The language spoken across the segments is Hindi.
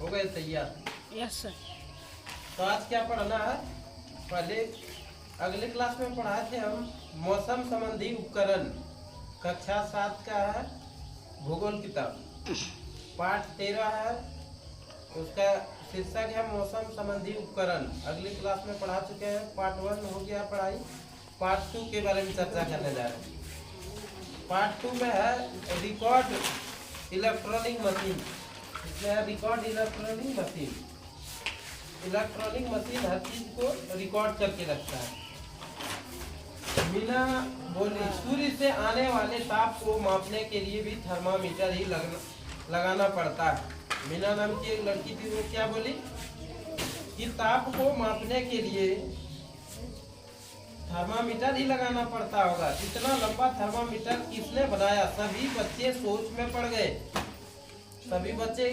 हो गए तैयार? Yes sir. तो आज क्या पढ़ना है? पहले अगले क्लास में पढ़ाए थे हम मौसम संबंधी उपकरण, कक्षा 7 का है, भूगोल किताब, पाठ 13 है, उसका शीर्षक है मौसम संबंधी उपकरण। अगली क्लास में पढ़ा चुके हैं, पार्ट 1 हो गया पढ़ाई। पार्ट 2 के बारे में चर्चा करने जा रहे हैं। पार्ट 2 में है रिकॉर्ड इलेक्ट्रॉनिक मशीन। इसमें है record electronic machine. Electronic machine हर चीज को रिकॉर्ड करके रखता है। मीना बोली सूर्य से आने वाले ताप को मापने के लिए भी थर्मामीटर ही लगाना पड़ता है। मीना नाम की एक लड़की थी, वो क्या बोली कि ताप को मापने के लिए थर्मामीटर ही लगाना पड़ता होगा। इतना लंबा थर्मामीटर किसने बनाया? सभी बच्चे सोच में पड़ गए। सभी बच्चे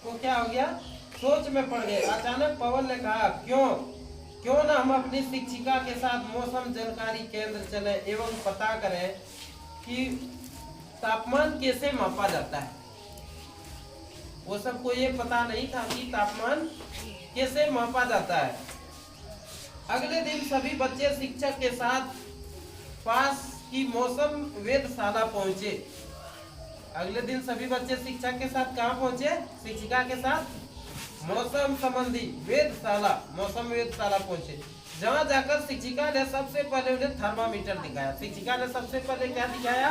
को क्या हो गया? सोच में पड़ गए। अचानक पवन ने कहा, क्यों ना हम अपनी शिक्षिका के साथ मौसम जानकारी केंद्र चले एवं पता करें कि तापमान कैसे मापा जाता है। वो सबको ये पता नहीं था कि तापमान कैसे मापा जाता है। अगले दिन सभी बच्चे शिक्षक के साथ पास की मौसम वेधशाला पहुंचे। अगले दिन सभी बच्चे शिक्षक के साथ कहाँ पहुंचे? शिक्षिका के साथ मौसम संबंधी मौसम वेधशाला पहुंचे। जहाँ जाकर शिक्षिका ने सबसे पहले उन्हें थर्मामीटर दिखाया। शिक्षिका ने सबसे पहले क्या दिखाया?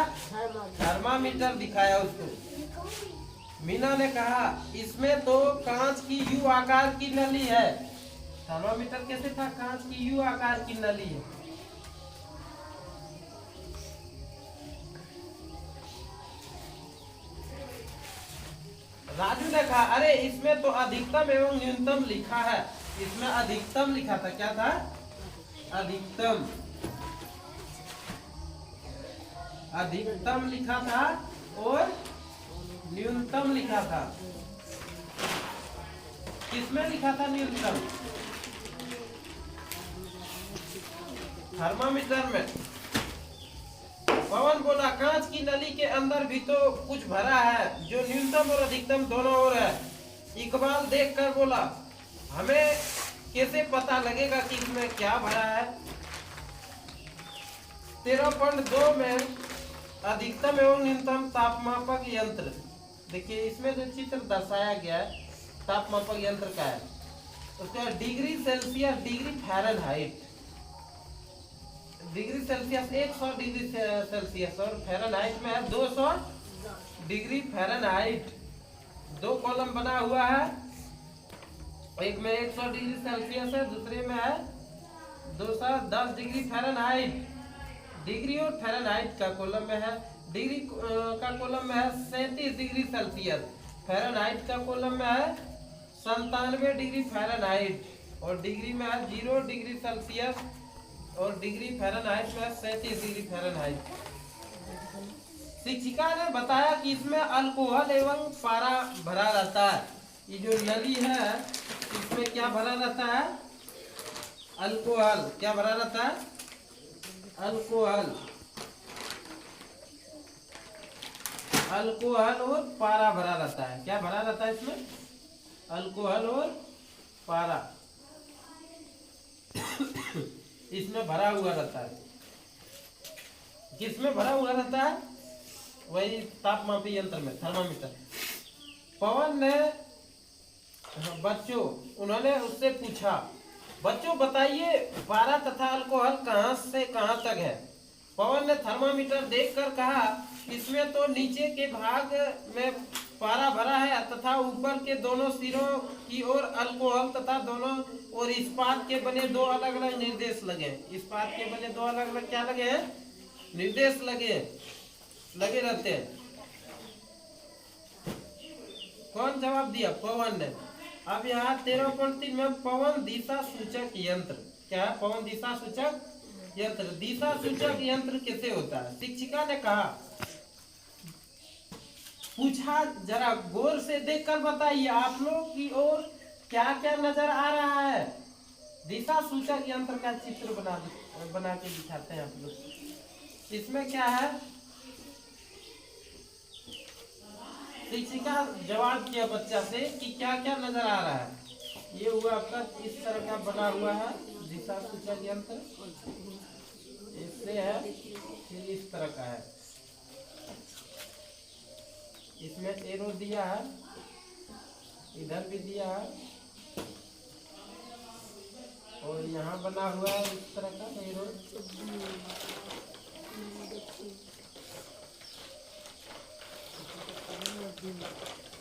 थर्मामीटर दिखाया उसको। मीना ने कहा, इसमें तो कांच की यू आकार की नली है। थर्मामीटर कैसे था? कांच की यू आकार की नली है। राजू ने कहा, अरे इसमें तो अधिकतम एवं न्यूनतम लिखा है। इसमें अधिकतम लिखा था। क्या था? अधिकतम लिखा था और न्यूनतम लिखा था। किसमें लिखा था न्यूनतम? थर्मामीटर में। पवन बोला, कांच की नली के अंदर भी तो कुछ भरा है जो न्यूनतम और अधिकतम दोनों ओर है। इकबाल देखकर बोला, हमें कैसे पता लगेगा कि इसमें क्या भरा है? 13.2 में अधिकतम एवं न्यूनतम तापमापक यंत्र। देखिए इसमें जो चित्र दर्शाया गया है तापमापक यंत्र का है, उसका degree Celsius, degree Fahrenheit. Degree Celsius 100 degree Celsius और फ़ारेनहाइट में है 200 डिग्री फ़ारेनहाइट। दो कॉलम बना हुआ है, एक में 100 डिग्री सेल्सियस है, दूसरे में है 210 डिग्री फ़ारेनहाइट। डिग्री और फ़ारेनहाइट का कॉलम में है। डिग्री का कॉलम में है 37 डिग्री सेल्सियस। फ़ारेनहाइट का कॉलम में है 97 डिग्री फ़ारेनहाइट और डिग्री में है 0 डिग्री सेल्सियस और डिग्री फ़ारेनहाइट में 37 डिग्री फ़ारेनहाइट। शिक्षिका ने बताया कि इसमें अल्कोहल एवं पारा भरा रहता है। ये जो नली है इसमें क्या भरा रहता है? अल्कोहल। क्या भरा रहता है? अल्कोहल और पारा भरा रहता है। क्या भरा रहता है इसमें? अल्कोहल और पारा इसमें भरा हुआ रहता है। किसमें भरा हुआ रहता है? वही तापमापी यंत्र में, थर्मामीटर। पवन ने उन्होंने उससे पूछा, बच्चों बताइए पारा तथा अल्कोहल कहाँ से कहाँ तक है? पवन ने थर्मामीटर देखकर कहा, इसमें तो नीचे के भाग में पारा भरा है तथा ऊपर के दोनों सिरों की ओर अल्कोहल तथा दोनों और इस्पात के बने दो अलग अलग निर्देश लगे। इस्पात के बने दो अलग अलग क्या लगे हैं? निर्देश लगे रहते हैं। कौन जवाब दिया? पवन ने। अब यहाँ 13.3 में पवन दिशा सूचक यंत्र। क्या है? पवन दिशा सूचक यंत्र। दिशा सूचक यंत्र कैसे होता है? शिक्षिका ने कहा, पूछा, जरा गौर से देखकर बताइए आप लोग की ओर क्या क्या नजर आ रहा है? दिशा सूचक यंत्र का चित्र बना के दिखाते हैं आप लोग। इसमें क्या है? शिक्षिका जवाब किया बच्चा से कि क्या क्या नजर आ रहा है। ये हुआ आपका इस तरह का बना हुआ है दिशा सूचक यंत्र, इससे है, फिर इस तरह का है, इसमें एरो दिया है, इधर भी दिया है और यहाँ बना हुआ है इस तरह का एरो।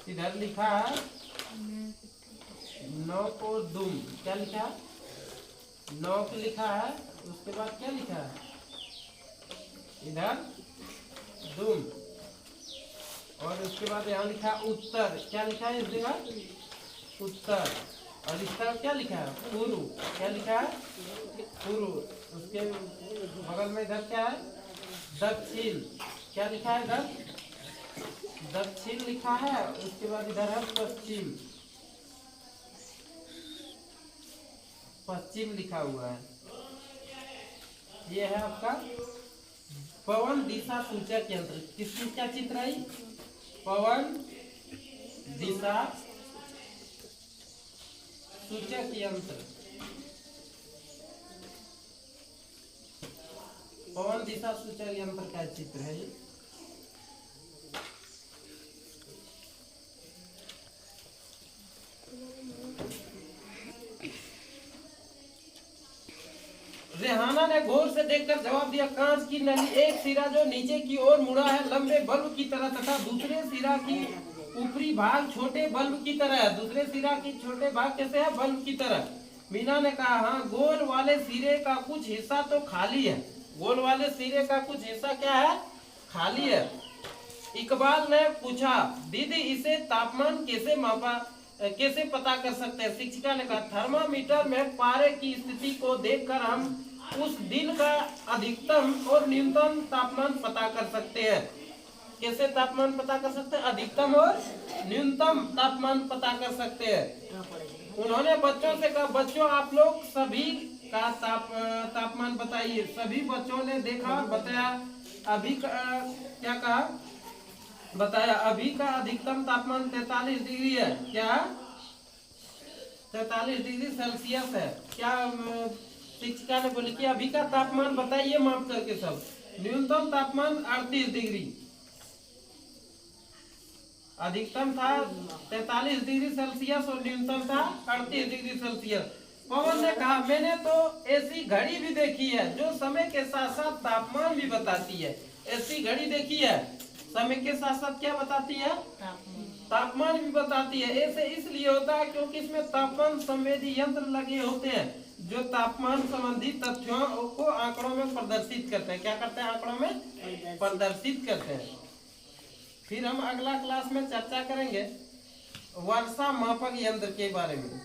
इधर लिखा है नौक और दुम, क्या लिखा है, नौक लिखा है, उसके बाद क्या लिखा है इधर दुम, और उसके बाद यहाँ लिखा उत्तर, क्या लिखा है इस जगह उत्तर, और इस तरफ क्या लिखा है पूर्व, क्या लिखा है पूर्व, उसके बगल में इधर क्या है दक्षिण, क्या लिखा है इधर दक्षिण लिखा है, उसके बाद इधर है पश्चिम, पश्चिम लिखा हुआ है। ये है आपका पवन दिशा सूचक यंत्र। किसकी क्या चित्र है, पवन दिशा सूचक यंत्र, पवन दिशा सूचक यंत्र का चित्र है ये। रेहाना ने गौर से देखकर जवाब दिया, कांच की नली, एक सिरा जो नीचे की ओर मुड़ा है लंबे बल्ब की तरह तथा दूसरे सिरा की ऊपरी भाग छोटे बल्ब की तरह है। दूसरे सिरा की छोटे भाग कैसे है, बल्ब की तरह। मीना ने कहा, हाँ, गोल वाले सिरे का कुछ हिस्सा तो खाली है। गोल वाले सिरे का कुछ हिस्सा क्या है, खाली है। इकबाल ने पूछा, दीदी इसे तापमान कैसे पता कर सकते हैं। शिक्षिका ने कहा, थर्मामीटर में पारे की स्थिति को देखकर हम उस दिन का अधिकतम और न्यूनतम तापमान पता कर सकते हैं। कैसे तापमान पता कर सकते हैं, अधिकतम और न्यूनतम तापमान पता कर सकते हैं। उन्होंने बच्चों से कहा, बच्चों आप लोग सभी का तापमान बताइए। सभी बच्चों ने देखा और बताया। अभी क्या कहा, बताया अभी का अधिकतम तापमान 43 डिग्री है। क्या 43 डिग्री सेल्सियस है। क्या शिक्षिका ने बोली कि अभी का तापमान बताइए माप करके सब। न्यूनतम तापमान 38 डिग्री, अधिकतम था 43 डिग्री सेल्सियस और न्यूनतम था 38 डिग्री सेल्सियस। पवन ने कहा, मैंने तो ऐसी घड़ी भी देखी है जो समय के साथ साथ तापमान भी बताती है। ऐसी घड़ी देखी है, समय के साथ साथ क्या बताती है, तापमान भी बताती है। ऐसे इसलिए होता है क्योंकि इसमें तापमान संवेदी यंत्र लगे होते हैं जो तापमान संबंधी तथ्यों को आंकड़ों में प्रदर्शित करते हैं। क्या करते हैं, आंकड़ों में प्रदर्शित करते हैं। फिर हम अगला क्लास में चर्चा करेंगे वर्षा मापक यंत्र के बारे में।